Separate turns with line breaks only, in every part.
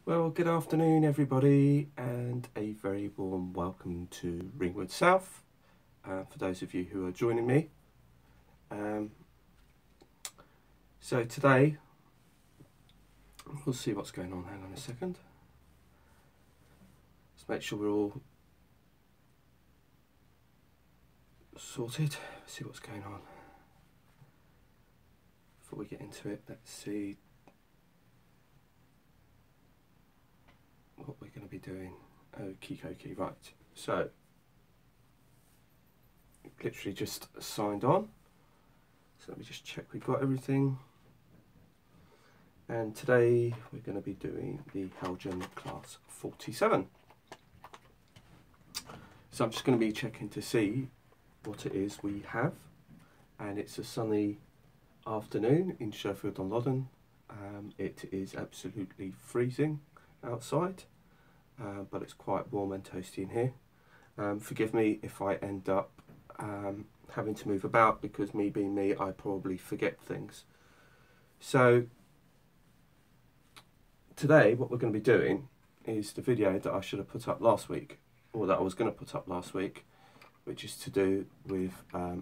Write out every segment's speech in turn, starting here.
Well, good afternoon everybody, and a very warm welcome to Ringwood South for those of you who are joining me. So today, we'll see what's going on. Hang on a second. Let's make sure we're all sorted. See what's going on. Before we get into it, let's see what we're going to be doing. Okie dokie, right. So, literally just signed on. So let me just check we've got everything. And today we're going to be doing the Heljan class 47. So I'm just going to be checking to see what it is we have. And it's a sunny afternoon in Sheffield-on-Loddon. It is absolutely freezing outside, but it's quite warm and toasty in here. Forgive me if I end up having to move about, because me being me, I probably forget things. So today what we're going to be doing is the video that I should have put up last week, or that I was going to put up last week, which is to do with my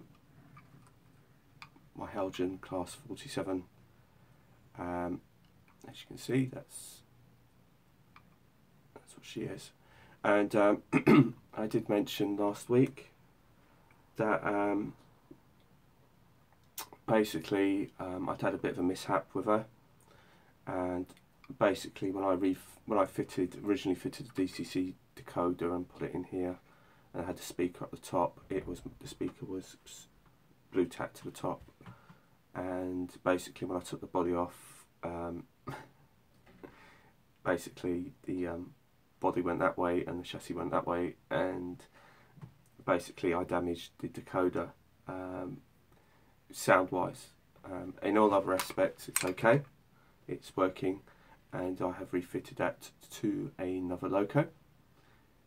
Heljan class 47. As you can see, that's what she is. And I did mention last week that basically I'd had a bit of a mishap with her, and basically when I originally fitted the DCC decoder and put it in here, and I had the speaker at the top, the speaker was blue tack to the top, and basically when I took the body off, basically the body went that way and the chassis went that way, and basically I damaged the decoder sound wise. In all other aspects it's okay, it's working, and I have refitted that to another loco,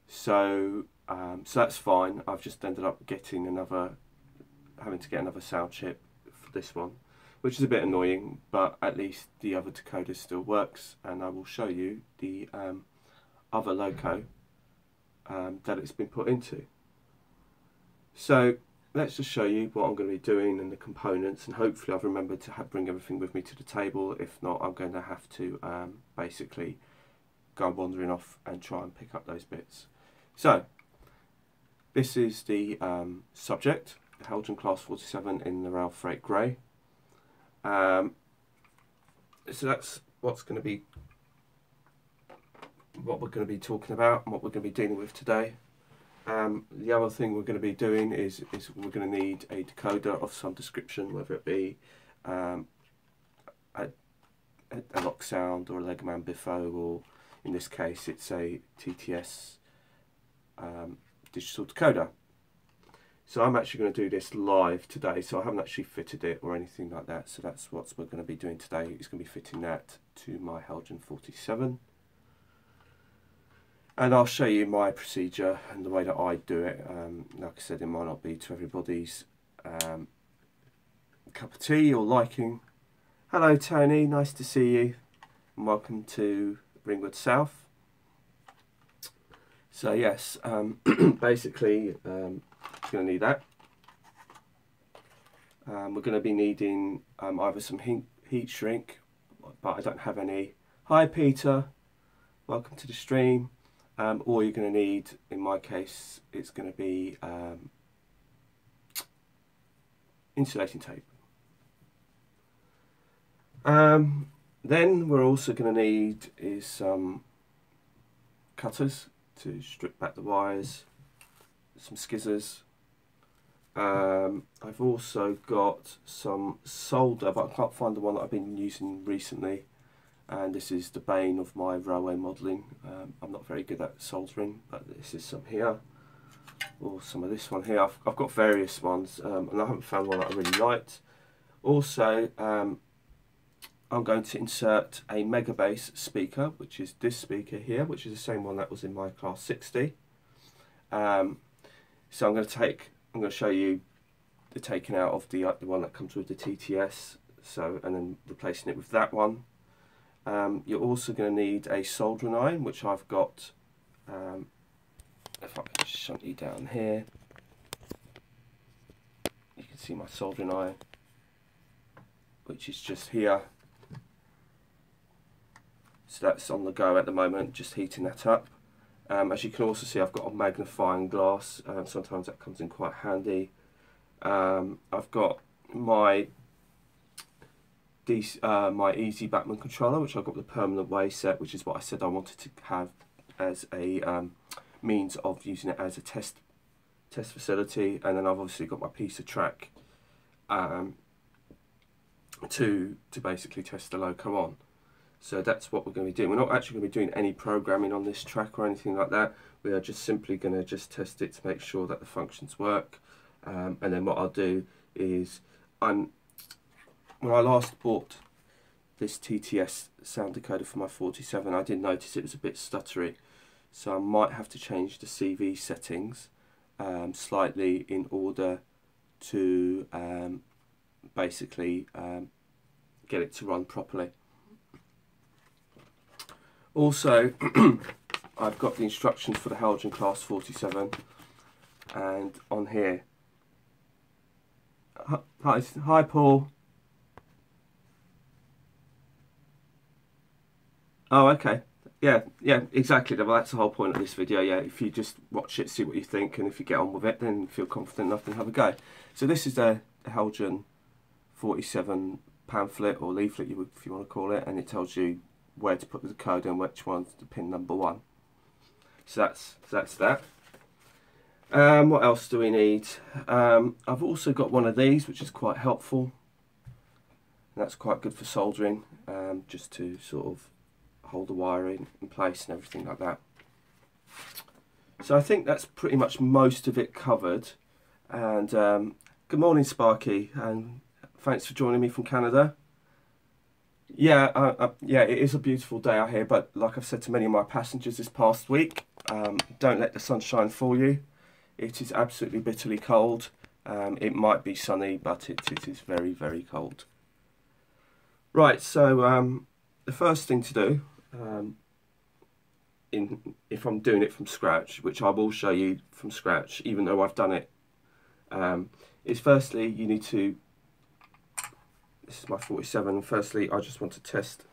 so that's fine. I've just ended up having to get another sound chip for this one, which is a bit annoying, but at least the other decoder still works, and I will show you the other loco that it's been put into. So let's just show you what I'm going to be doing and the components, and hopefully I've remembered to bring everything with me to the table. If not, I'm going to have to basically go wandering off and try and pick up those bits. So this is the subject, the Heljan class 47 in the rail freight grey. So that's what we're going to be talking about and what we're going to be dealing with today. The other thing we're going to be doing is we're going to need a decoder of some description, whether it be a lock sound or a Legaman Biffo, or in this case it's a TTS digital decoder. So I'm actually going to do this live today, so I haven't actually fitted it or anything like that. So that's what we're going to be doing today. It's going to be fitting that to my Heljan 47. And I'll show you my procedure and the way that I do it. Like I said, it might not be to everybody's cup of tea or liking. Hello Tony, nice to see you, and welcome to Ringwood South. So yes, basically you're going to need that. We're going to be needing either some heat shrink, but I don't have any. Hi Peter, welcome to the stream. Or you're going to need, in my case, it's going to be insulating tape. Then we're also going to need is some cutters to strip back the wires, some skizzers. I've also got some solder, but I can't find the one that I've been using recently. And this is the bane of my railway modelling. I'm not very good at soldering, but this is some here, or some of this one here. I've got various ones, and I haven't found one that I really liked. Also, I'm going to insert a Megabass speaker, which is this speaker here, which is the same one that was in my class 60. So I'm going to show you the taking out of the one that comes with the TTS, and then replacing it with that one. You're also going to need a soldering iron, which I've got. If I can just shunt you down here, you can see my soldering iron, which is just here. So that's on the go at the moment, just heating that up. As you can also see, I've got a magnifying glass. Sometimes that comes in quite handy. I've got my Easy Backman controller, which I've got the permanent way set, which is what I said I wanted to have as a means of using it as a test facility. And then I've obviously got my piece of track to basically test the loco on. So that's what we're going to be doing. We're not actually going to be doing any programming on this track or anything like that. We are just simply going to just test it to make sure that the functions work. And then what I'll do is, when I last bought this TTS sound decoder for my 47, I did notice it was a bit stuttery. So I might have to change the CV settings slightly in order to basically get it to run properly. Also, I've got the instructions for the Heljan class 47, and on here, hi Paul. Oh, okay. Yeah, exactly. Well, that's the whole point of this video. Yeah, if you just watch it, see what you think, and if you get on with it, then feel confident enough to have a go. So this is the Heljan 47 pamphlet or leaflet, if you want to call it, and it tells you where to put the code and which one's the pin number 1. So that's that. What else do we need? I've also got one of these, which is quite helpful. And that's quite good for soldering, just to sort of hold the wiring in place and everything like that. So I think that's pretty much most of it covered. And good morning, Sparky, and thanks for joining me from Canada. Yeah, yeah, it is a beautiful day out here, but like I've said to many of my passengers this past week, don't let the sunshine fool you. It is absolutely bitterly cold. It might be sunny, but it is very, very cold. Right, so the first thing to do, if I'm doing it from scratch, which I will show you from scratch, even though I've done it, is firstly you need to, this is my 47, firstly I just want to test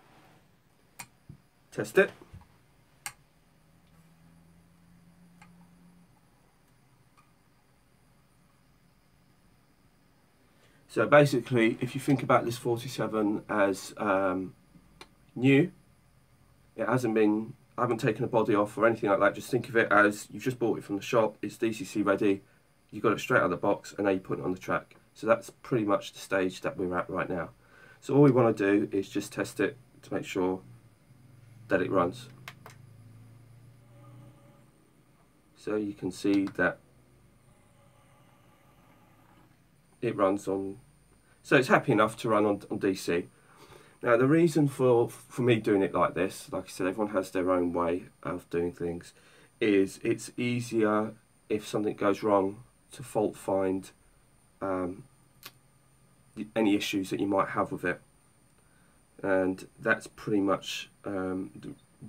it. So basically, if you think about this 47 as new, it hasn't been, I haven't taken a body off or anything like that, just think of it as you've just bought it from the shop, it's DCC ready, you got it straight out of the box, and now you put it on the track. So that's pretty much the stage that we're at right now. So all we want to do is just test it to make sure that it runs. So you can see that it runs on, so it's happy enough to run on DC. Now the reason for me doing it like this, like I said, everyone has their own way of doing things, is it's easier if something goes wrong to fault find any issues that you might have with it. And that's pretty much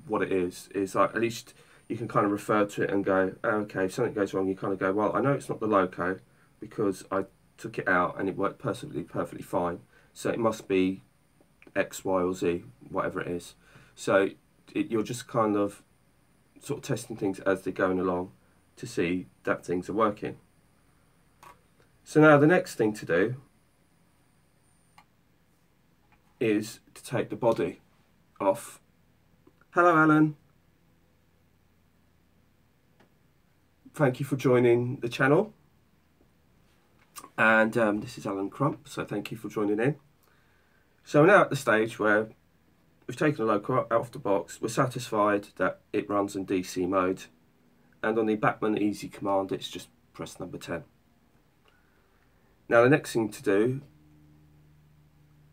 what it is like, at least you can kind of refer to it and go, oh, okay, if something goes wrong, you kind of go, well, I know it's not the loco because I took it out and it worked perfectly fine, so it must be X, Y or Z, whatever it is. So you're just kind of sort of testing things as they're going along to see that things are working. So now the next thing to do is to take the body off. Hello Alan, thank you for joining the channel, and this is Alan Crump, so thank you for joining in. So we're now at the stage where we've taken the loco out of the box, we're satisfied that it runs in DC mode, and on the Backman Easy command it's just press number 10. Now the next thing to do,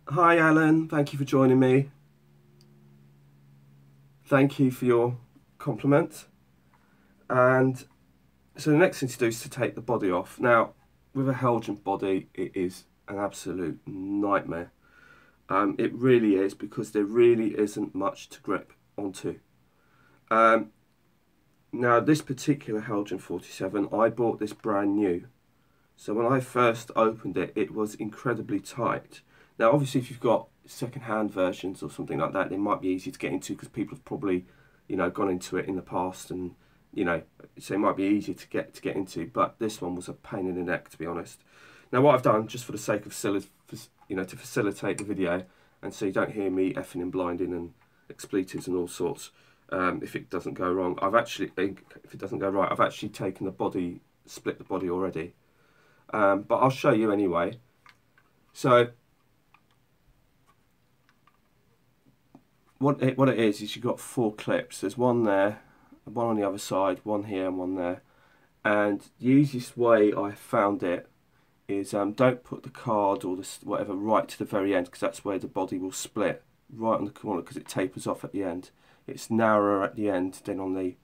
hi Alan, thank you for joining me. Thank you for your compliment. And so the next thing to do is to take the body off. Now with a Heljan body it is an absolute nightmare. It really is, because there really isn't much to grip onto. Now this particular Heljan 47, I bought this brand new. So when I first opened it, it was incredibly tight. Now obviously if you've got second-hand versions or something like that, they might be easy to get into because people have probably, you know, gone into it in the past, and you know, so it might be easier to get into. But this one was a pain in the neck, to be honest. Now what I've done, just for the sake of to facilitate the video, and so you don't hear me effing and blinding and expletives and all sorts, if it doesn't go wrong, if it doesn't go right, I've actually taken the body, split the body already. But I'll show you anyway. So what it is you've got 4 clips. There's one there, one on the other side, one here and one there. And the easiest way I found it is don't put the card or whatever right to the very end, because that's where the body will split, right on the corner, because it tapers off at the end. It's narrower at the end than on the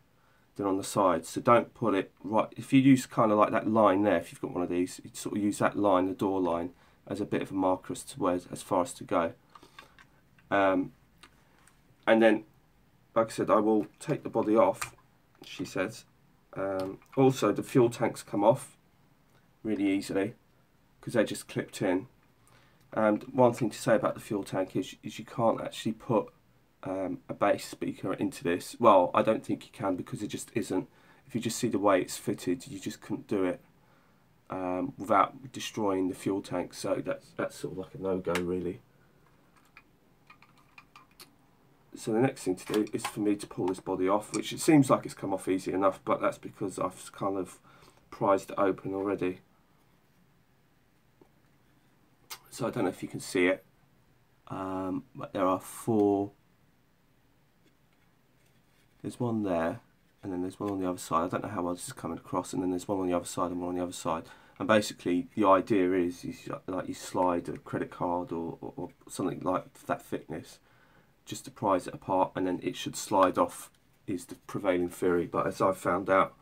side, so don't put it right. If you use kind of like that line there, if you've got one of these, you sort of use that line, the door line, as a bit of a marker as to where, as far as to go. And then, like I said, I will take the body off, she says. Also, the fuel tanks come off really easily because they're just clipped in. And one thing to say about the fuel tank is you can't actually put a bass speaker into this. Well, I don't think you can, because it just isn't. If you just see the way it's fitted, you just couldn't do it without destroying the fuel tank. So that's sort of like a no-go, really. So the next thing to do is for me to pull this body off, which it seems like it's come off easy enough, but that's because I've kind of prized it open already. So I don't know if you can see it, but there are 4. There's one there, and then there's one on the other side. I don't know how well this is coming across, and then there's one on the other side and one on the other side. And basically the idea is you slide a credit card or something like that thickness, just to prise it apart, and then it should slide off, is the prevailing theory. But as I've found out,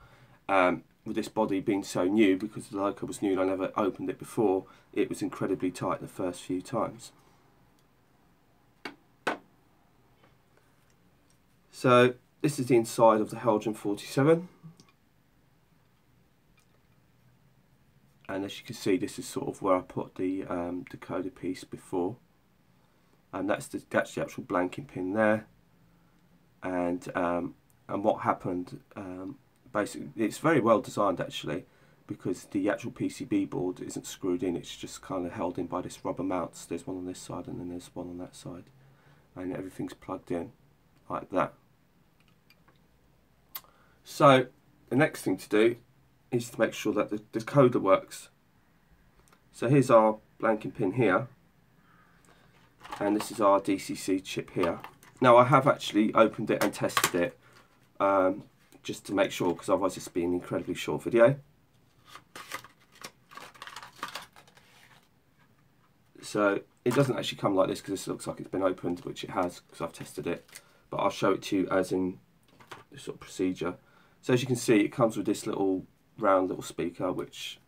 with this body being so new, because the loco was new and I never opened it before, it was incredibly tight the first few times. So this is the inside of the Heljan 47, and as you can see, this is sort of where I put the decoder piece before, and that's the actual blanking pin there. And what happened, basically, it's very well designed actually, because the actual PCB board isn't screwed in, it's just kind of held in by this rubber mount. So there's one on this side and then there's one on that side, and everything's plugged in like that. So the next thing to do is to make sure that the decoder works. So here's our blanking pin here, and this is our DCC chip here. Now I have actually opened it and tested it, just to make sure, because otherwise it's been an incredibly short video. So it doesn't actually come like this, because this looks like it's been opened, which it has because I've tested it, but I'll show it to you as in this sort of procedure. So as you can see, it comes with this little round little speaker, which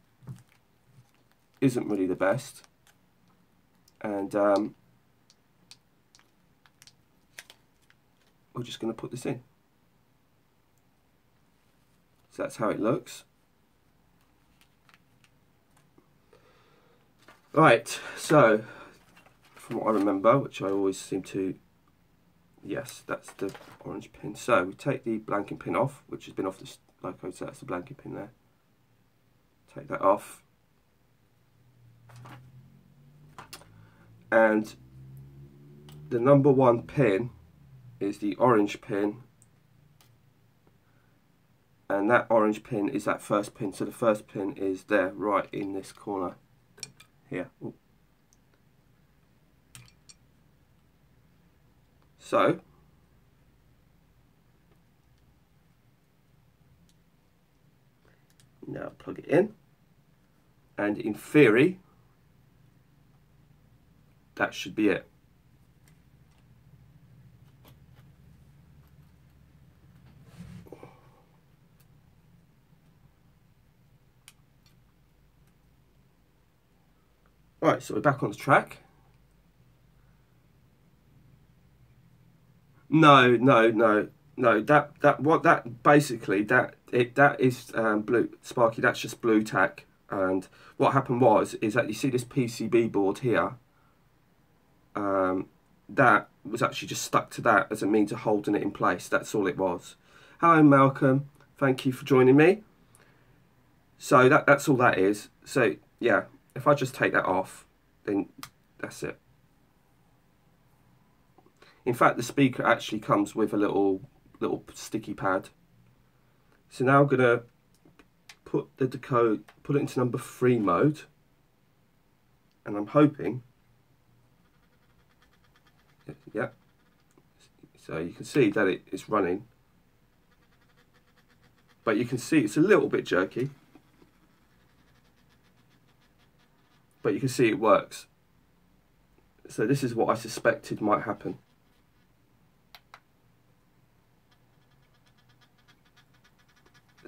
isn't really the best, and we're just going to put this in. So that's how it looks. Right, so from what I remember, which I always seem to, yes, that's the orange pin. So we take the blanking pin off, which has been off this loco, so that's the blanking pin there. Take that off. And the number 1 pin is the orange pin, and that orange pin is that first pin. So the first pin is there, right in this corner here. Ooh. So now plug it in, and in theory that should be it. Right, so we're back on the track. No, no, no, no. That basically that is blue Sparky. That's just blue tack. And what happened is that you see this PCB board here. That was actually just stuck to that as a means of holding it in place. That's all it was. Hello, Malcolm. Thank you for joining me. So that's all that is. So yeah, if I just take that off, then that's it. In fact, the speaker actually comes with a little sticky pad. So now I'm gonna put the decode, put it into number 3 mode, and I'm hoping, yeah. So you can see that it's running, but you can see it's a little bit jerky, but you can see it works. So this is what I suspected might happen.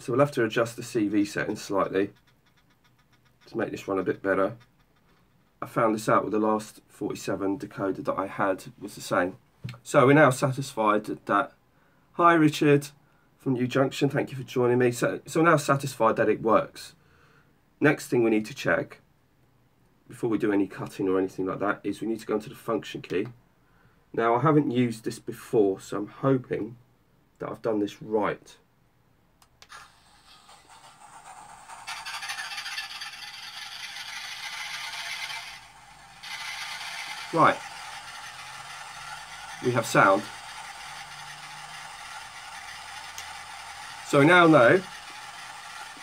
So we'll have to adjust the CV settings slightly to make this run a bit better. I found this out with the last 47 decoder that I had was the same. So we're now satisfied that, hi Richard from New Junction, thank you for joining me. So we're now satisfied that it works. Next thing we need to check, before we do any cutting or anything like that, is we need to go into the function key. Now I haven't used this before, so I'm hoping that I've done this right. Right, we have sound. So we now know,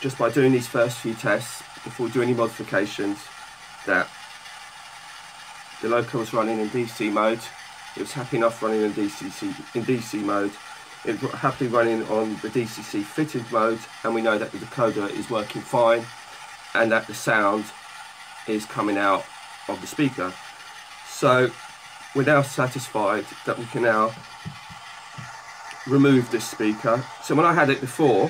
just by doing these first few tests, before we do any modifications, that the loco was running in DC mode. It was happy enough running in DC mode. It was happily running on the DCC fitted mode, and we know that the decoder is working fine and that the sound is coming out of the speaker. So we're now satisfied that we can now remove this speaker. So when I had it before,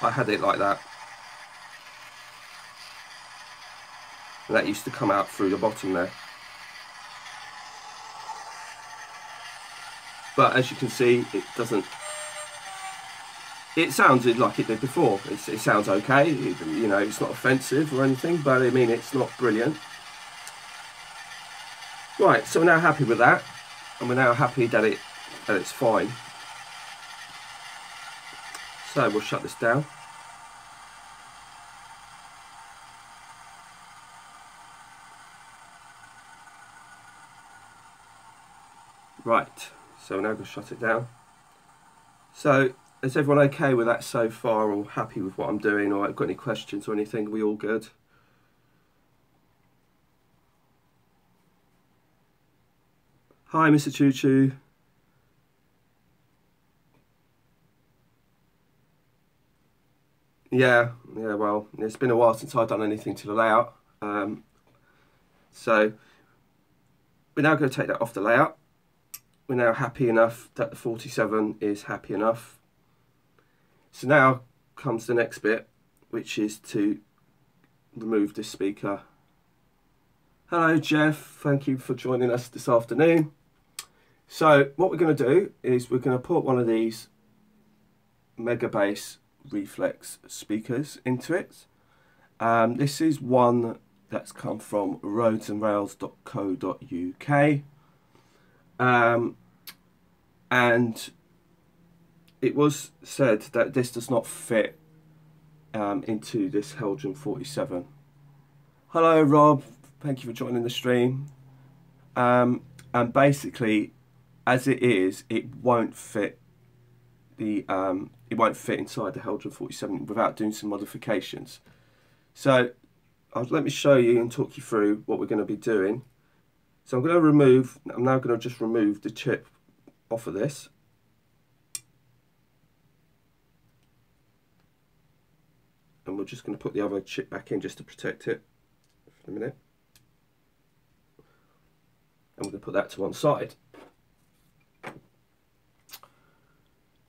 I had it like that. And that used to come out through the bottom there. But as you can see, it doesn't. It sounded like it did before. It sounds okay. You know, it's not offensive or anything, but I mean, it's not brilliant. Right, so we're now happy with that, and we're now happy that it's fine. So we'll shut this down. Right, so we're now going to shut it down. So is everyone okay with that so far, or happy with what I'm doing, or got any questions or anything? Are we all good? Hi, Mr. Choo Choo. Yeah, well, it's been a while since I've done anything to the layout. So we're now going to take that off the layout. We're now happy enough that the 47 is happy enough. So now comes the next bit, which is to remove this speaker. Hello, Jeff. Thank you for joining us this afternoon. So what we're going to do is we're going to put one of these Megabass reflex speakers into it. This is one that's come from roadsandrails.co.uk, and it was said that this does not fit into this Heljan 47. Hello Rob, thank you for joining the stream. And basically, as it is, it won't fit the it won't fit inside the Heljan 47 without doing some modifications. So let me show you and talk you through what we're going to be doing. So I'm now going to just remove the chip off of this. And we're just going to put the other chip back in just to protect it for a minute. And we're going to put that to one side.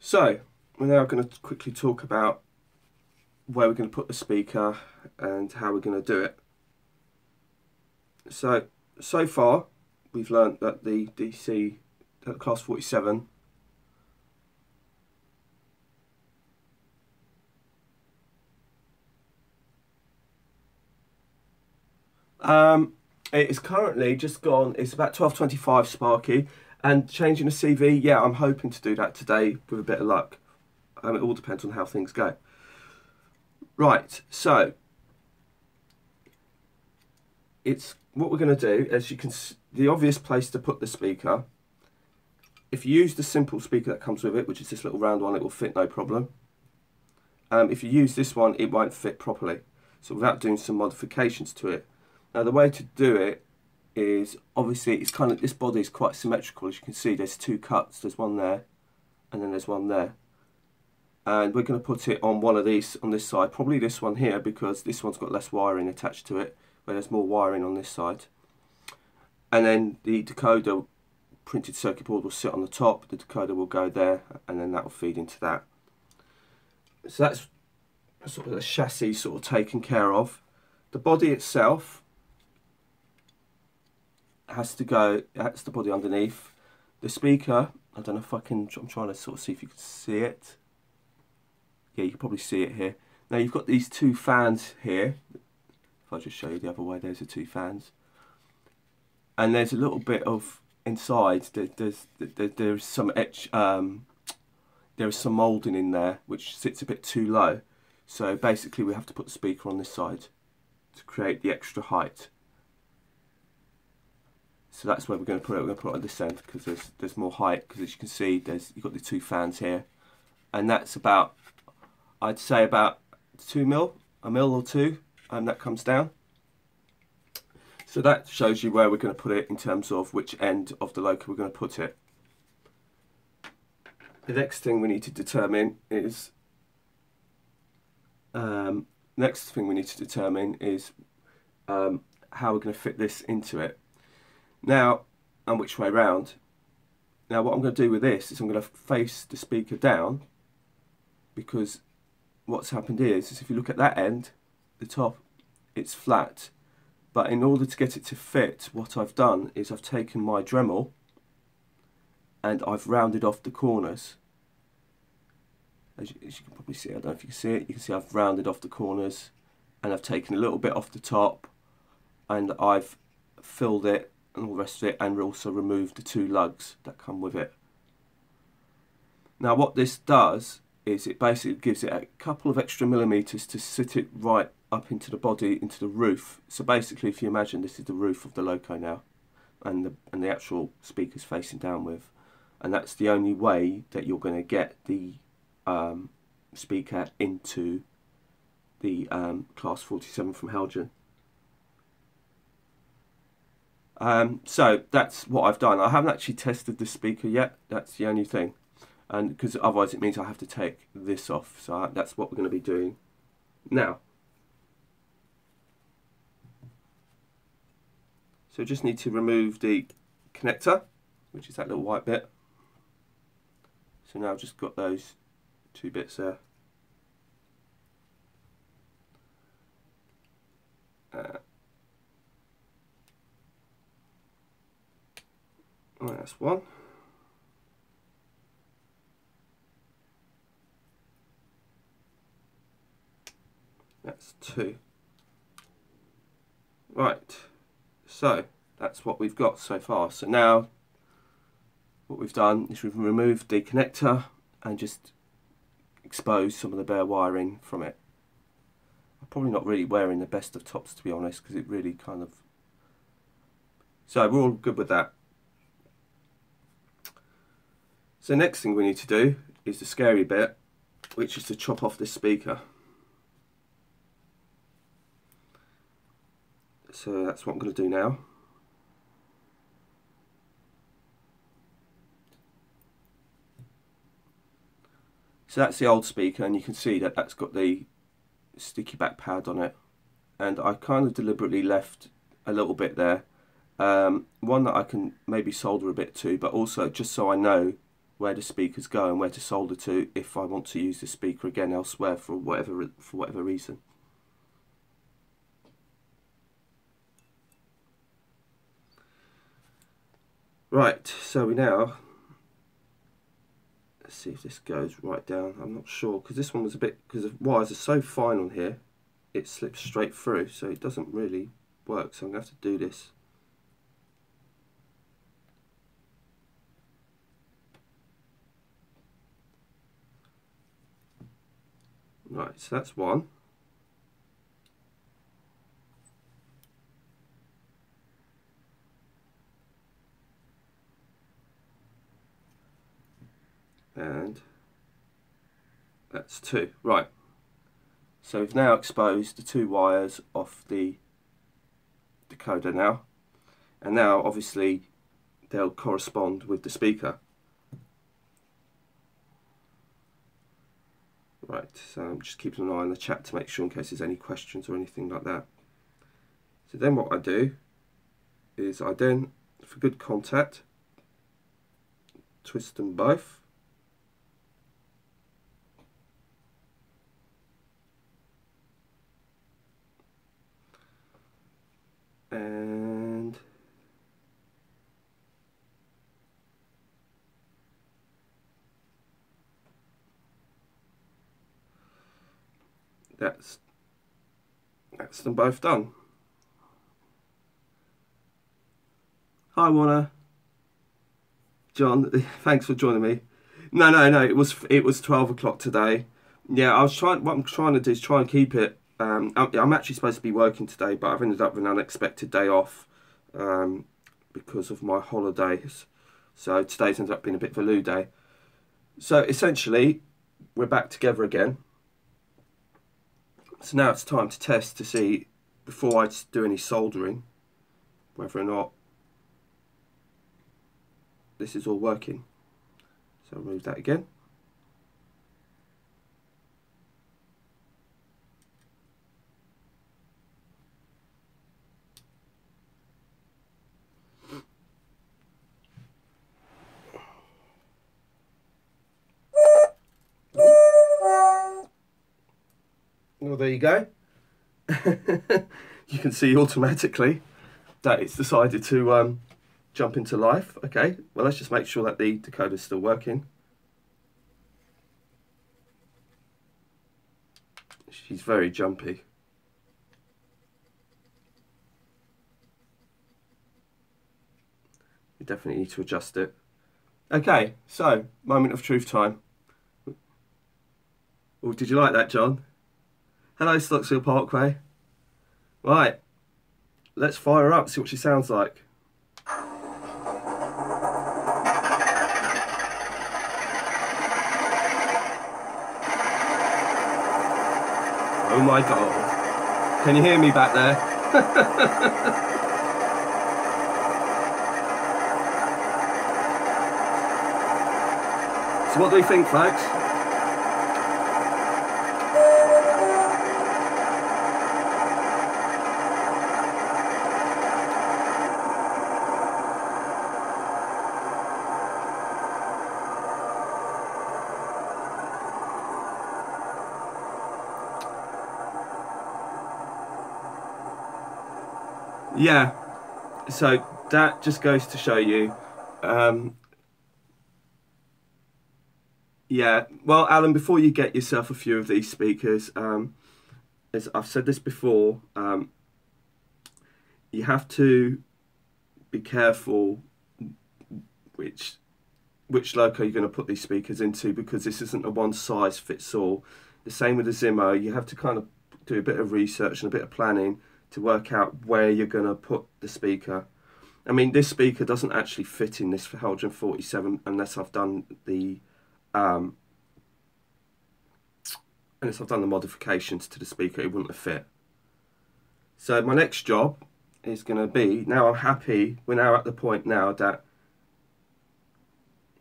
So we're now going to quickly talk about where we're going to put the speaker and how we're going to do it. So far we've learnt that the DC at class 47. It is currently just gone, it's about 12:25 Sparky, and changing the CV, yeah, I'm hoping to do that today with a bit of luck. It all depends on how things go. Right, so it's what we're going to do, as you can see, the obvious place to put the speaker. If you use the simple speaker that comes with it, which is this little round one, it will fit no problem. If you use this one, it won't fit properly. So without doing some modifications to it. Now the way to do it is, obviously it's kind of, this body is quite symmetrical. As you can see, there's two cuts. There's one there, and then there's one there. And we're going to put it on one of these on this side, probably this one here, because this one's got less wiring attached to it, where there's more wiring on this side. And then the decoder printed circuit board will sit on the top, the decoder will go there, and then that will feed into that. So that's sort of the chassis sort of taken care of. The body itself has to go, that's the body underneath. The speaker, I don't know if I can, I'm trying to sort of see if you can see it. Yeah, you can probably see it here. Now you've got these two fans here. If I just show you the other way, there's the two fans. And there's a little bit of inside, there's some etch, there is some moulding in there which sits a bit too low. So basically we have to put the speaker on this side to create the extra height. So that's where we're going to put it. We're going to put it on this end because there's more height, because as you can see you've got the two fans here. And that's about, I'd say about 2 mil, a mil or two, and that comes down. So that shows you where we're going to put it in terms of which end of the loco we're going to put it. The next thing we need to determine is how we're going to fit this into it. Now, and which way round. Now what I'm going to do with this is I'm going to face the speaker down, because what's happened is if you look at that end, the top, it's flat. But in order to get it to fit, what I've done is I've taken my Dremel and I've rounded off the corners. As you can probably see, I don't know if you can see it, you can see I've rounded off the corners, and I've taken a little bit off the top, and I've filled it and all the rest of it, and also removed the two lugs that come with it. Now what this does is it basically gives it a couple of extra millimeters to sit it right up into the body, into the roof. So basically, if you imagine this is the roof of the loco now, and the actual speaker's facing downward, and that's the only way that you're going to get the speaker into the class 47 from Heljan. So that's what I've done. I haven't actually tested the speaker yet, that's the only thing, and because otherwise it means I have to take this off. So that's what we're going to be doing now. So just need to remove the connector, which is that little white bit. So now I've just got those two bits there. Right, that's one. That's two. Right, so that's what we've got so far. So now what we've done is we've removed the connector and just exposed some of the bare wiring from it. I'm probably not really wearing the best of tops, to be honest, because it really kind of... So we're all good with that. So next thing we need to do is the scary bit, which is to chop off this speaker. So that's what I'm going to do now. So that's the old speaker, and you can see that that's got the sticky back pad on it, and I kind of deliberately left a little bit there, one that I can maybe solder a bit to, but also just so I know where the speakers go and where to solder to if I want to use the speaker again elsewhere for whatever reason. Right, so we now Let's see if this goes right down. I'm not sure, because this one was a bit, because the wires are so fine on here, it slips straight through, so it doesn't really work. So I'm going to have to do this. Right, so that's one. And that's two. Right. So we've now exposed the two wires off the decoder now. And now obviously they'll correspond with the speaker. Right, so I'm just keeping an eye on the chat to make sure in case there's any questions or anything like that. So then what I do is I then, for good contact, twist them both. And that's them both done. Hi Warner. John, thanks for joining me. No, it was 12 o'clock today. Yeah, what I'm trying to do is try and keep it. I'm actually supposed to be working today, but I've ended up with an unexpected day off because of my holidays. So today's ended up being a bit of a loo day. So essentially, we're back together again. So now it's time to test to see, before I do any soldering, whether or not this is all working. So I'll remove that again. Well, there you go. You can see automatically that it's decided to jump into life. Okay, well, let's just make sure that the decoder is still working. She's very jumpy. You definitely need to adjust it. Okay, so moment of truth time. Oh, did you like that, John? Hello, Stocksfield Parkway. Right, let's fire her up, see what she sounds like. Oh my God. Can you hear me back there? So what do we think, folks? Yeah, so that just goes to show you. Yeah, well, Alan, before you get yourself a few of these speakers, as I've said this before, you have to be careful which loco you're going to put these speakers into, because this isn't a one size fits all. The same with the Zimmo, you have to kind of do a bit of research and a bit of planning to work out where you're going to put the speaker. I mean, this speaker doesn't actually fit in this for Heljan 47 unless I've done the modifications to the speaker. It wouldn't have fit. So my next job is going to be, now I'm happy, we're now at the point now that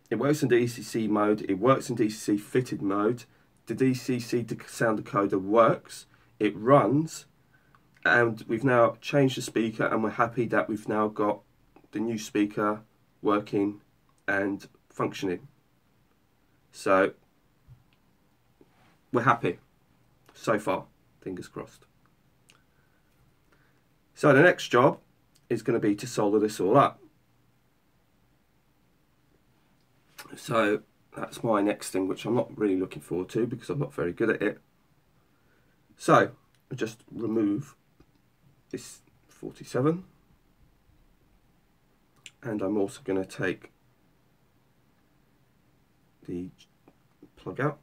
it works in DCC mode, it works in DCC fitted mode, the DCC sound decoder works, it runs, and we've now changed the speaker, and we're happy that we've now got the new speaker working and functioning. So we're happy so far, fingers crossed. So the next job is going to be to solder this all up. So that's my next thing, which I'm not really looking forward to because I'm not very good at it. So I just remove this 47, and I'm also going to take the plug out.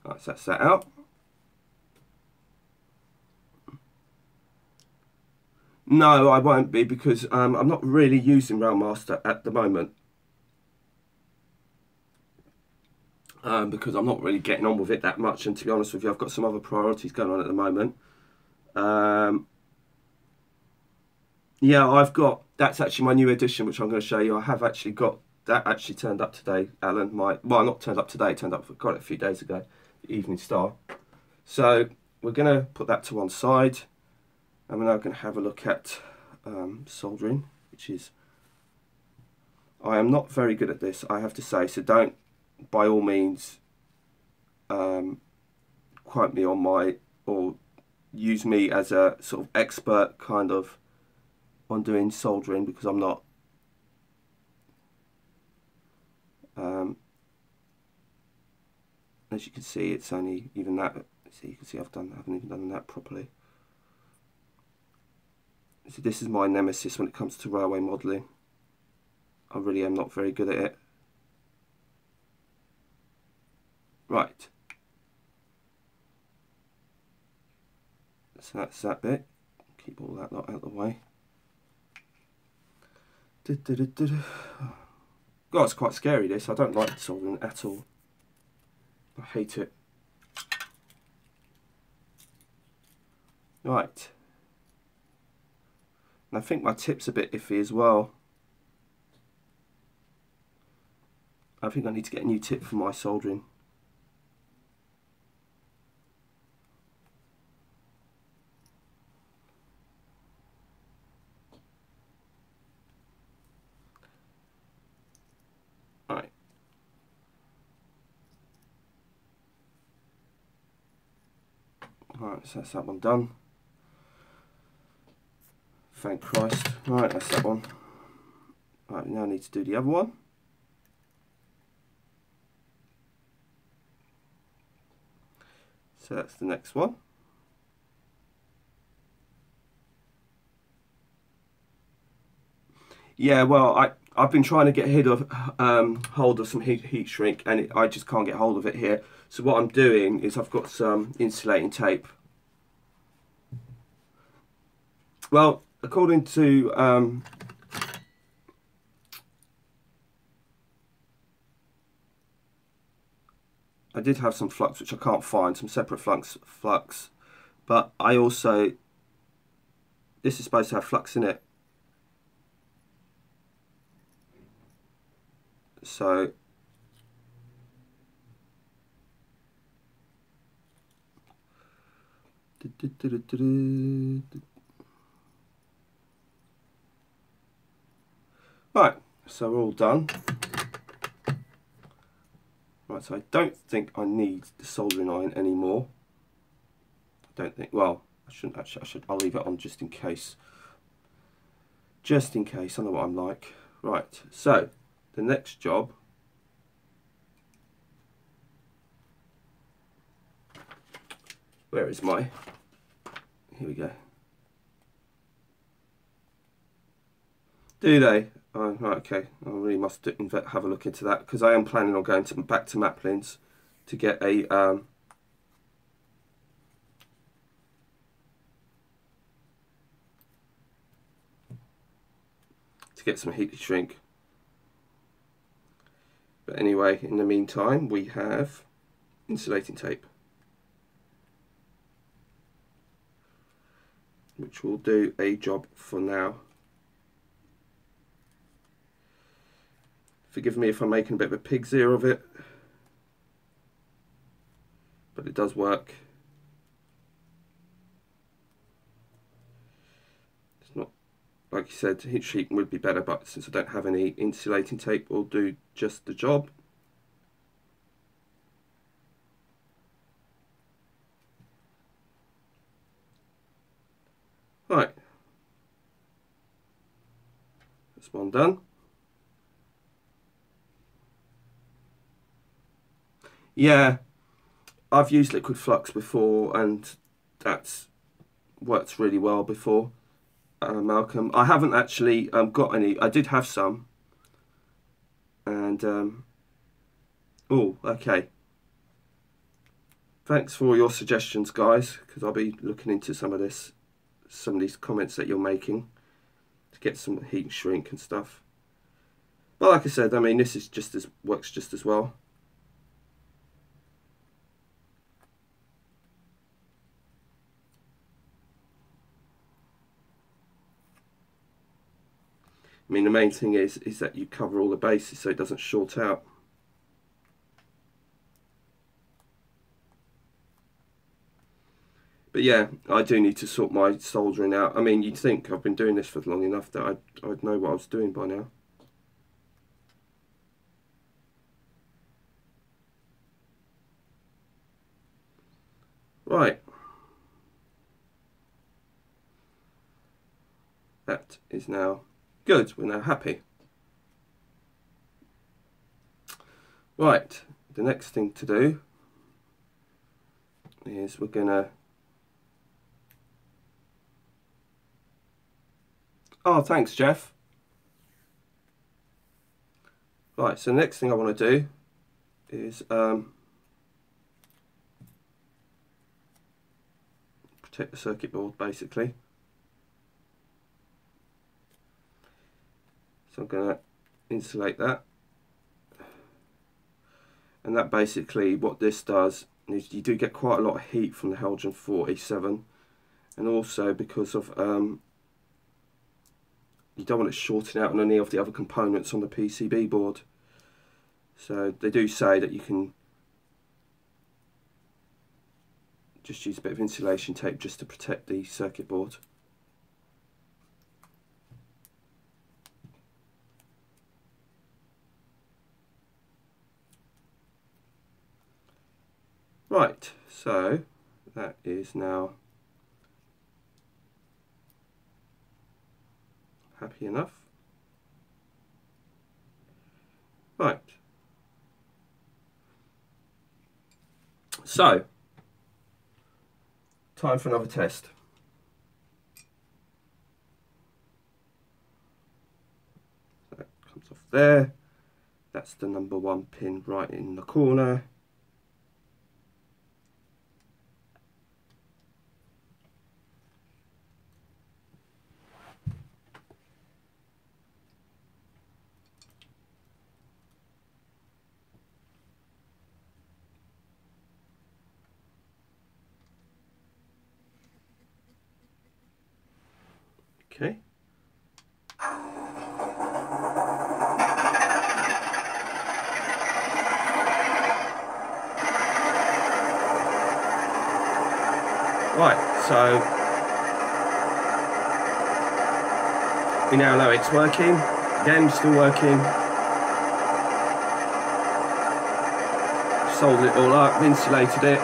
Right, so that's that out. No, I won't be, because I'm not really using Railmaster at the moment. Because I'm not really getting on with it that much, and to be honest with you, I've got some other priorities going on at the moment. Yeah, I've got, that's actually my new edition, which I'm going to show you. I have actually got that actually turned up today, Alan. Well, not turned up today, turned up, got it a few days ago, the Evening Star. So we're going to put that to one side, and we're now going to have a look at soldering, which is, I am not very good at this, I have to say, so don't, by all means, quote me on my, or use me as a sort of expert kind of on doing soldering, because I'm not. As you can see, it's only even that. See, you can see I haven't even done that properly. So this is my nemesis when it comes to railway modelling. I really am not very good at it. Right. So that's that bit. Keep all that lot out of the way. God, it's quite scary this. I don't like soldering at all. I hate it. Right. And I think my tip's a bit iffy as well. I think I need to get a new tip for my soldering. Right. Right, so that's that one done. Thank Christ. Right, that's that one. Right, now I need to do the other one. So that's the next one. Yeah, well, I've been trying to get hold of some heat shrink, and I just can't get hold of it here. So what I'm doing is I've got some insulating tape. Well, according to I did have some flux which I can't find, some separate flux, but I also, this is supposed to have flux in it. So right, so we're all done. Right, so I don't think I need the soldering iron anymore. I don't think, well, I shouldn't actually, I'll leave it on just in case. Just in case, I know what I'm like. Right, so the next job, where is my, here we go. Do they? Oh, right, okay. I really must have a look into that, because I am planning on going back to Maplins to get a get some heat shrink. But anyway, in the meantime, we have insulating tape, which will do a job for now. Forgive me if I'm making a bit of a pig's ear of it, but it does work. It's not, like you said, heat shrink would be better, but since I don't have any insulating tape, will do just the job. Right. That's one done. Yeah, I've used liquid flux before, and that's worked really well before, Malcolm. I haven't actually got any. I did have some, and oh, okay. Thanks for your suggestions, guys, because I'll be looking into some of these comments that you're making to get some heat and shrink and stuff. But like I said, I mean, this is works just as well. I mean, the main thing is that you cover all the bases so it doesn't short out. But yeah, I do need to sort my soldering out. I mean, you'd think I've been doing this for long enough that I'd know what I was doing by now. Right. That is now good. We're now happy. Right. The next thing to do is we're going to... Oh, thanks, Jeff. Right, so the next thing I want to do is protect the circuit board, basically. So I'm going to insulate that. And that basically, what this does is you do get quite a lot of heat from the Heljan 47, and also because of you don't want it shorting out on any of the other components on the PCB board. So they do say that you can just use a bit of insulation tape just to protect the circuit board. Right, so that is now happy enough. Right. So, time for another test. So that comes off there. That's the number 1 pin right in the corner. Okay. Right, so we now know it's working. Again, still working. Soldered it all up, insulated it.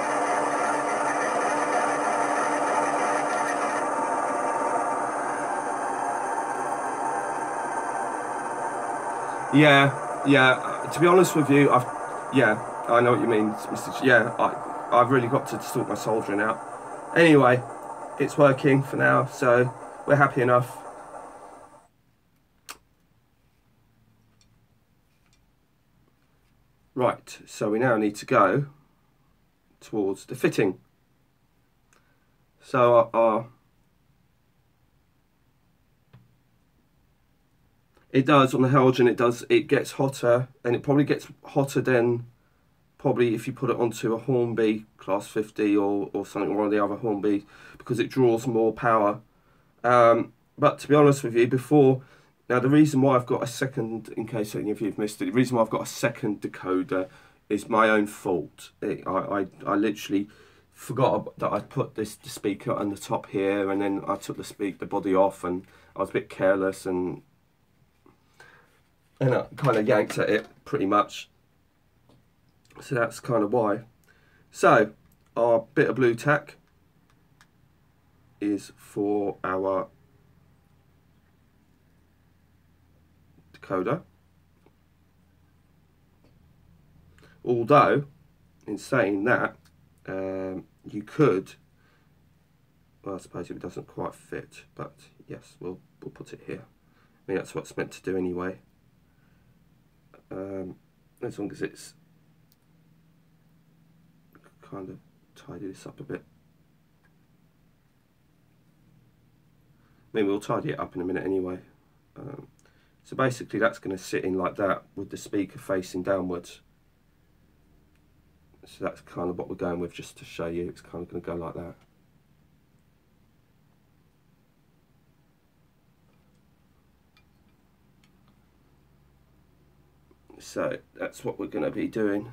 Yeah. To be honest with you, I know what you mean, Mr. Yeah, I've really got to sort my soldering out. Anyway, it's working for now, so we're happy enough. Right, so we now need to go towards the fitting. So it does, on the Heljan, it gets hotter, and it probably gets hotter than probably if you put it onto a Hornby class 50 or something, one of the other Hornby, because it draws more power. But to be honest with you, now the reason why I've got a second, in case any of you have missed it, the reason why I've got a second decoder is my own fault. I literally forgot that I put the speaker on the top here, and then I took the body off, and I was a bit careless, and I kind of yanked at it pretty much. So that's kind of why. So our bit of blue tack is for our decoder. Although, in saying that, you could, well, I suppose it doesn't quite fit, but yes, we'll put it here. I mean, that's what it's meant to do anyway. As long as it's kind of tidy this up a bit. I mean, we'll tidy it up in a minute anyway. So basically that's going to sit in like that with the speaker facing downwards. So that's kind of what we're going with, just to show you. It's kind of going to go like that. So that's what we're going to be doing.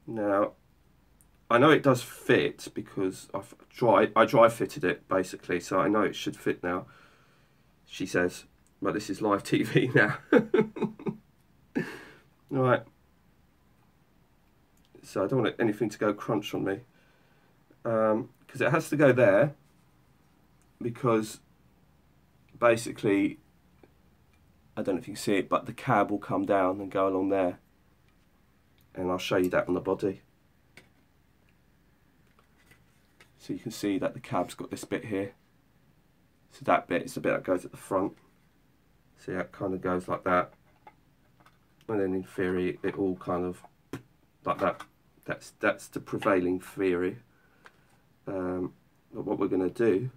Now, I know it does fit because I dry fitted it basically, so I know it should fit now. She says, but this is live TV now. Right. So I don't want anything to go crunch on me, because it has to go there, because basically, I don't know if you can see it, but the cab will come down and go along there, and I'll show you that on the body. So you can see that the cab's got this bit here. So that bit is the bit that goes at the front. See how it kind of goes like that. And then in theory it all kind of like that. That's the prevailing theory. But what we're going to do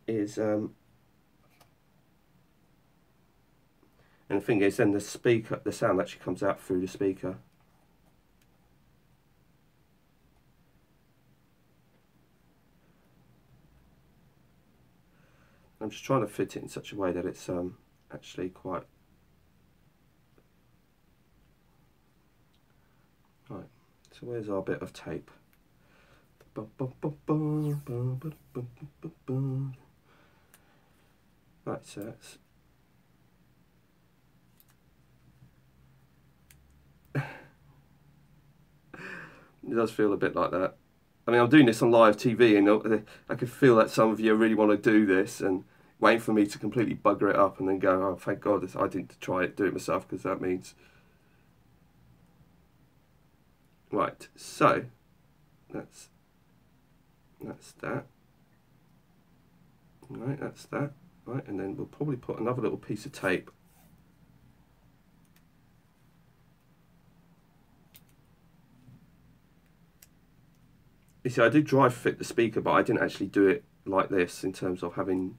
is and the thing is, then the speaker, the sound actually comes out through the speaker. I'm just trying to fit it in such a way that it's actually quite right. So where's our bit of tape? Right, so that's it does feel a bit like that. I mean, I'm doing this on live TV, and I can feel that some of you really want to do this and waiting for me to completely bugger it up and then go, oh, thank God I didn't try it, do it myself, because that means... Right, so that's that. Right, that's that. Right, and then we'll probably put another little piece of tape. You see, I did dry fit the speaker, but I didn't actually do it like this in terms of having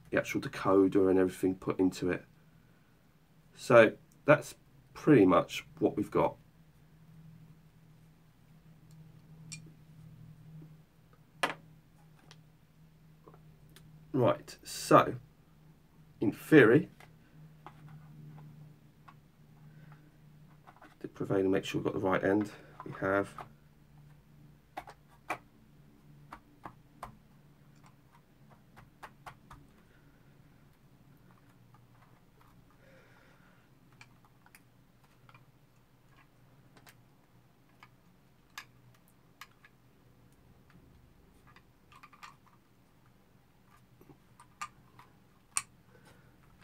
the actual decoder and everything put into it. So that's pretty much what we've got. Right, so in theory, the prevailing, make sure we've got the right end. We have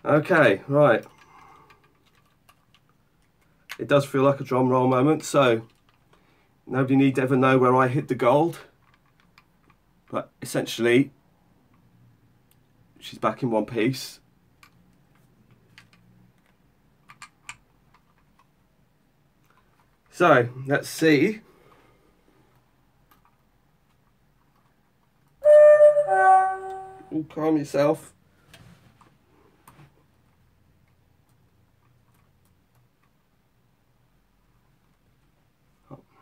okay, right. It does feel like a drum roll moment, so nobody need to ever know where I hit the gold. But essentially, she's back in one piece. So, let's see. Oh, calm yourself.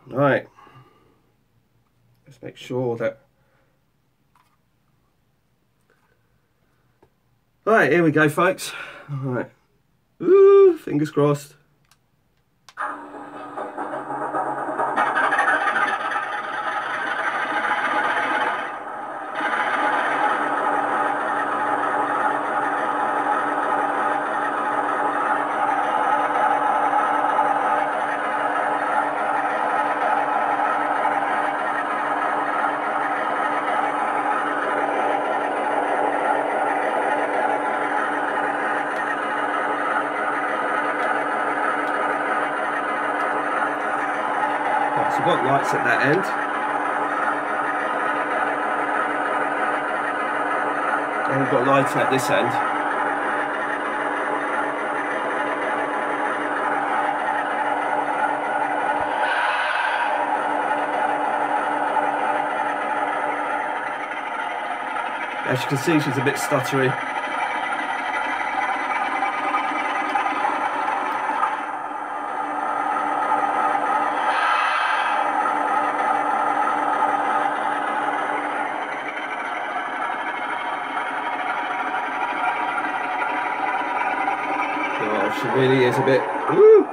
Right, let's make sure that... Right, here we go, folks. All right, ooh, fingers crossed. I've got lights at that end. And we've got lights at this end. As you can see, she's a bit stuttery. Oh, she really is a bit... Woo!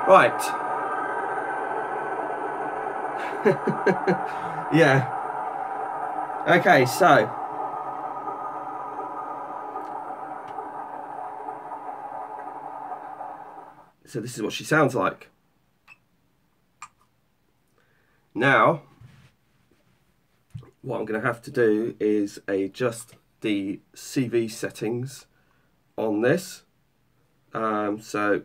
Right. Yeah. Okay, so this is what she sounds like. Now, what I'm going to have to do is adjust the CV settings on this. So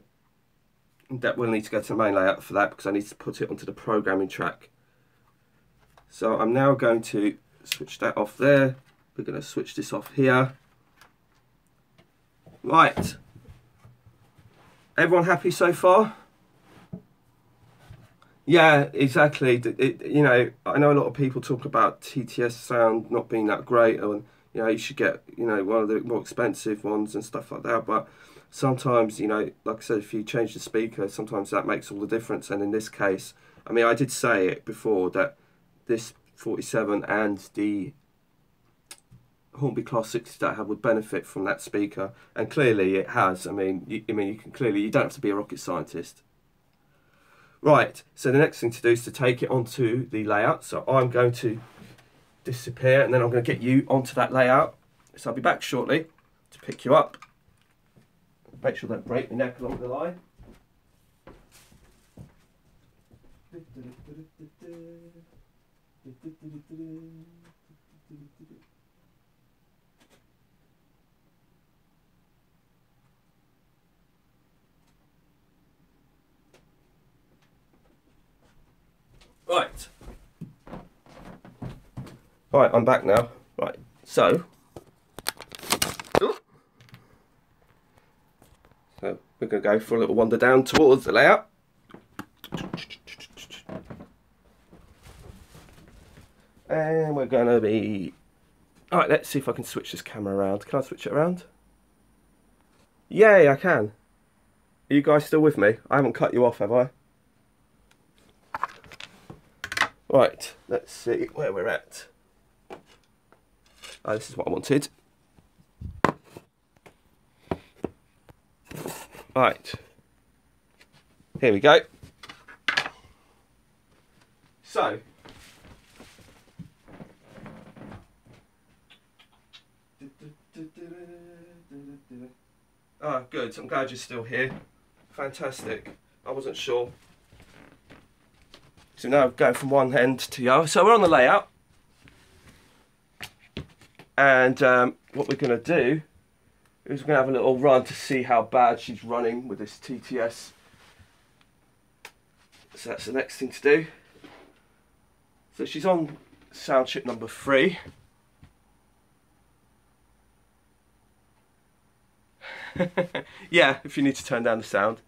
that will need to go to the main layout for that, because I need to put it onto the programming track. So I'm now going to switch that off there. We're going to switch this off here. Right. Everyone happy so far? Yeah, exactly. You know, I know a lot of people talk about TTS sound not being that great, and you know, you should get, you know, one of the more expensive ones and stuff like that. But sometimes, you know, like I said, if you change the speaker, sometimes that makes all the difference. And in this case, I mean, I did say it before that this 47 and the Hornby Class 60 that I have would benefit from that speaker, and clearly it has. I mean, you can clearly, you don't have to be a rocket scientist. Right, so the next thing to do is to take it onto the layout. So I'm going to disappear, and then I'm going to get you onto that layout. So I'll be back shortly to pick you up. Make sure I don't break my neck along the line. Right, I'm back now. Right, so we're going to go for a little wander down towards the layout. And we're going to be... Alright, let's see if I can switch this camera around. Can I switch it around? Yay, I can. Are you guys still with me? I haven't cut you off, have I? Right, let's see where we're at. Oh, this is what I wanted. Right, here we go. So, ah, good. I'm glad you're still here. Fantastic. I wasn't sure. So now going from one end to the other. So we're on the layout. And what we're going to do is we're going to have a little run to see how bad she's running with this TTS. So that's the next thing to do. So she's on sound chip number 3. Yeah, if you need to turn down the sound,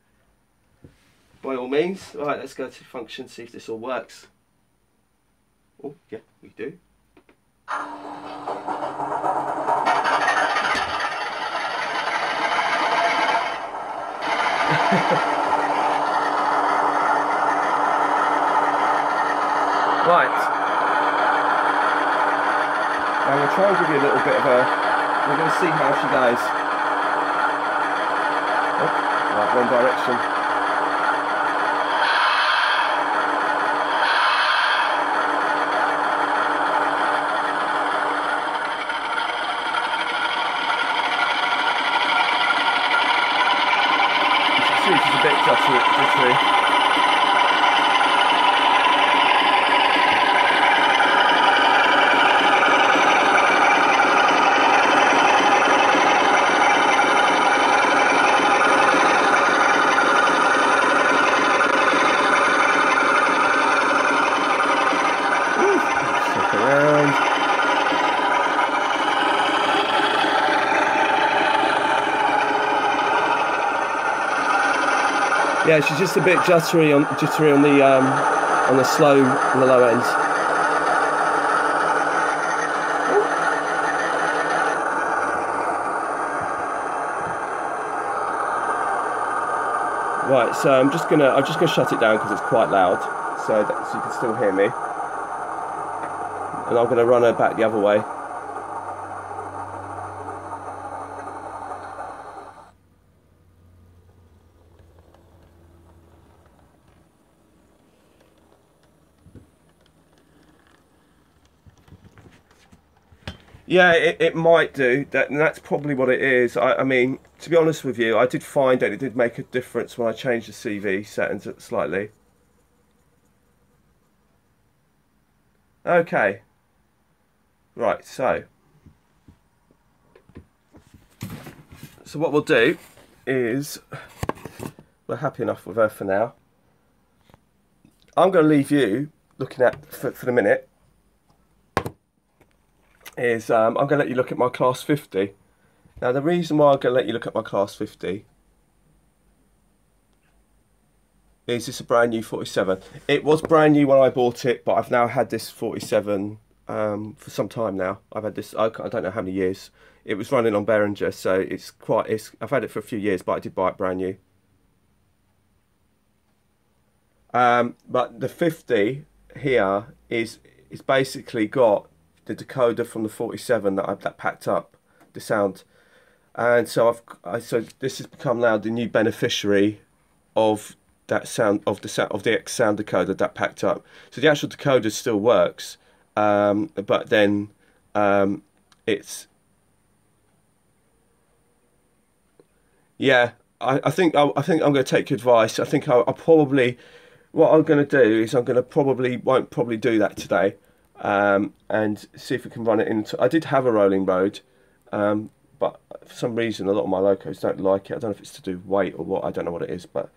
by all means. Right, let's go to function, see if this all works. Oh, yeah, we do. Right. I'm going to try and give you a little bit of a... We're going to see how she goes. Oh, right, wrong direction. She's a bit jittery. Yeah, she's just a bit jittery on the slow, on the low ends. Right, so I'm just gonna shut it down because it's quite loud, so you can still hear me. And I'm gonna run her back the other way. Yeah, it might do. That's probably what it is. I mean, to be honest with you, I did find that it did make a difference when I changed the CV settings slightly. Okay. Right, so what we'll do is, we're happy enough with her for now. I'm going to leave you looking at, for the minute, is I'm going to let you look at my class 50. Now the reason why I'm going to let you look at my class 50 is this a brand new 47. It was brand new when I bought it, but I've now had this 47 for some time now. I've had this, I don't know how many years. It was running on Behringer, so I've had it for a few years, but I did buy it brand new. But the 50 here is basically got the decoder from the 47 that packed up the sound, and so so this has become now the new beneficiary of that sound, of the X sound decoder that packed up. So the actual decoder still works, but then it's, yeah, I think I'm going to take your advice. I think I'll probably, what I'm going to do is won't probably do that today, and see if we can run it into. I did have a rolling road, but for some reason a lot of my locos don't like it. I don't know if it's to do with weight or what. I don't know what it is, but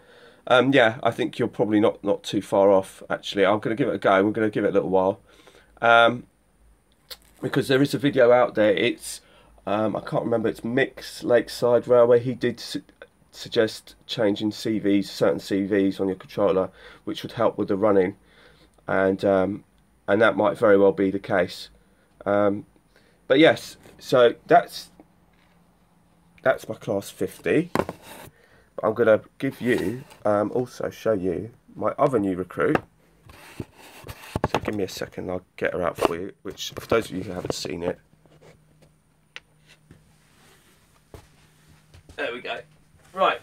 yeah, I think you're probably not too far off. Actually, I'm going to give it a go. We're going to give it a little while, because there is a video out there. It's I can't remember. It's Mick's Lakeside Railway. He did suggest changing certain CVs on your controller, which would help with the running, and that might very well be the case. But yes, so that's my class 50. I'm going to give you, also show you my other new recruit. So give me a second, I'll get her out for you, which for those of you who haven't seen it. There we go. Right.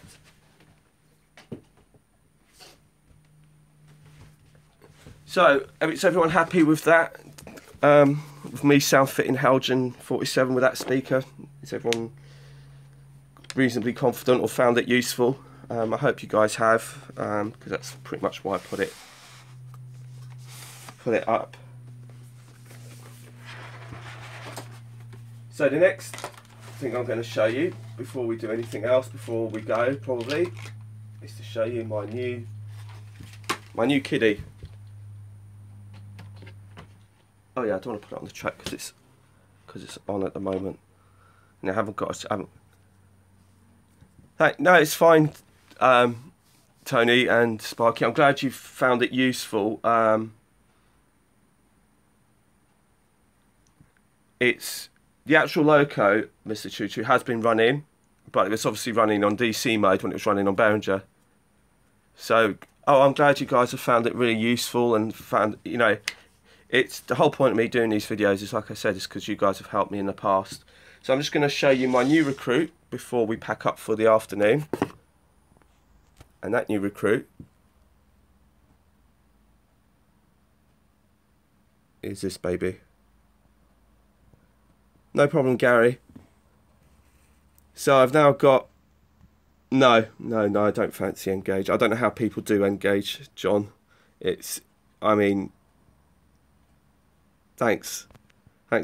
So, is everyone happy with that? With me sound fitting Heljan 47 with that speaker? Is everyone reasonably confident or found it useful? I hope you guys have, because that's pretty much why I put it up. So the next thing I'm going to show you before we do anything else, before we go probably, is to show you my new kiddie. Oh yeah, I don't want to put it on the track because it's on at the moment, and I haven't got. No, it's fine, Tony and Sparky. I'm glad you found it useful. It's the actual loco, Mr. Choo Choo, has been running, but it was obviously running on DC mode when it was running on Behringer. So, I'm glad you guys have found it really useful and found, you know, it's the whole point of me doing these videos is, like I said, is because you guys have helped me in the past. So I'm just going to show you my new recruit before we pack up for the afternoon. And that new recruit is this baby. No problem, Gary. So I've now got... No, I don't fancy Engage. I don't know how people do Engage, John. I mean... Thanks,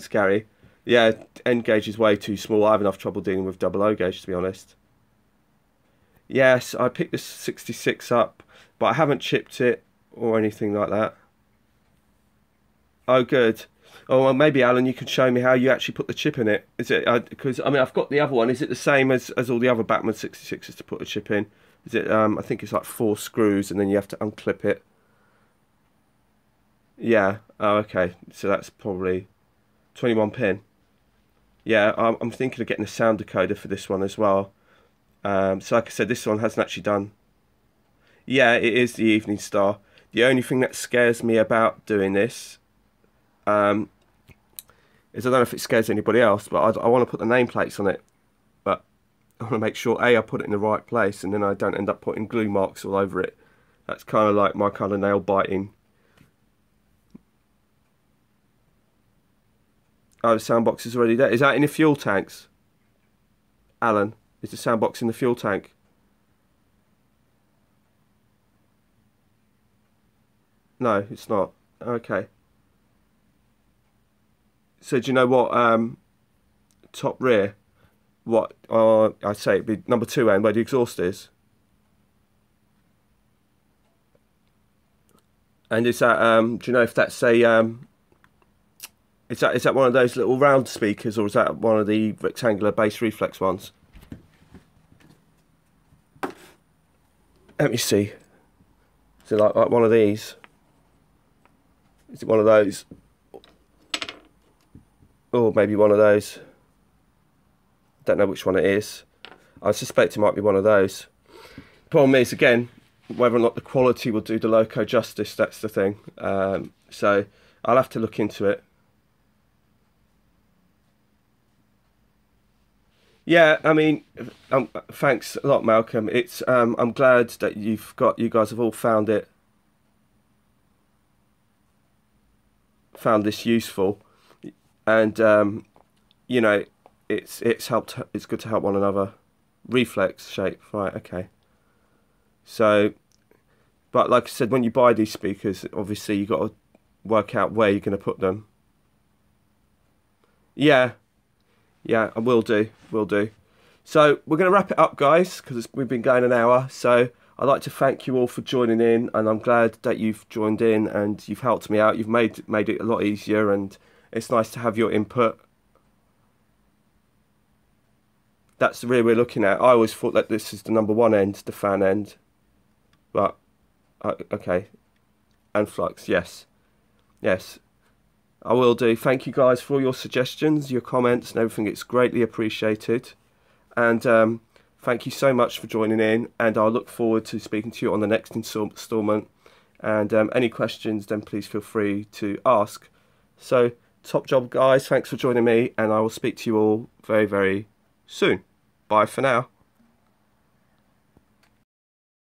Gary. Yeah, N-gauge is way too small. I have enough trouble dealing with double O gauge, to be honest. Yes, I picked this 66 up, but I haven't chipped it or anything like that. Oh, good. Oh, well, maybe, Alan, you could show me how you actually put the chip in it. Is it, because, I mean, I've got the other one. Is it the same as all the other Batman 66s to put a chip in? Is it? I think it's like 4 screws, and then you have to unclip it. Yeah. Oh, okay. So that's probably 21 pin. Yeah, I'm thinking of getting a sound decoder for this one as well. So like I said, this one hasn't actually done. Yeah, it is the Evening Star. The only thing that scares me about doing this is I don't know if it scares anybody else, but I want to put the nameplates on it. But I want to make sure I put it in the right place, and then I don't end up putting glue marks all over it. That's kind of like my kind of nail biting. Oh, the sound box is already there. Is that in the fuel tanks? Alan, is the sound box in the fuel tank? No, it's not. Okay. So do you know what top rear? What I'd say it'd be number 2 end where the exhaust is. And is that do you know if that's a is that one of those little round speakers, or is that one of the rectangular bass reflex ones? Let me see. Is it like one of these? Is it one of those? Or maybe one of those. Don't know which one it is. I suspect it might be one of those. Problem is, again, whether or not the quality will do the loco justice, that's the thing. So I'll have to look into it. Yeah, I mean, thanks a lot, Malcolm. It's I'm glad that you guys have all found this useful, and you know, it's helped. It's good to help one another. Reflex shape, right? Okay. So, but like I said, when you buy these speakers, obviously you got to work out where you're going to put them. Yeah. Yeah, I will do. Will do. So we're going to wrap it up, guys, because we've been going an hour. So I'd like to thank you all for joining in, and I'm glad that you've joined in and you've helped me out. You've made it a lot easier, and it's nice to have your input. That's the rear we're looking at. I always thought that this is the number 1 end, the fan end, but okay. And flux, yes, yes. I will do. Thank you guys for all your suggestions, your comments and everything. It's greatly appreciated. And thank you so much for joining in. And I'll look forward to speaking to you on the next instalment. And any questions, then please feel free to ask. So, top job, guys. Thanks for joining me. And I will speak to you all very, very soon. Bye for now.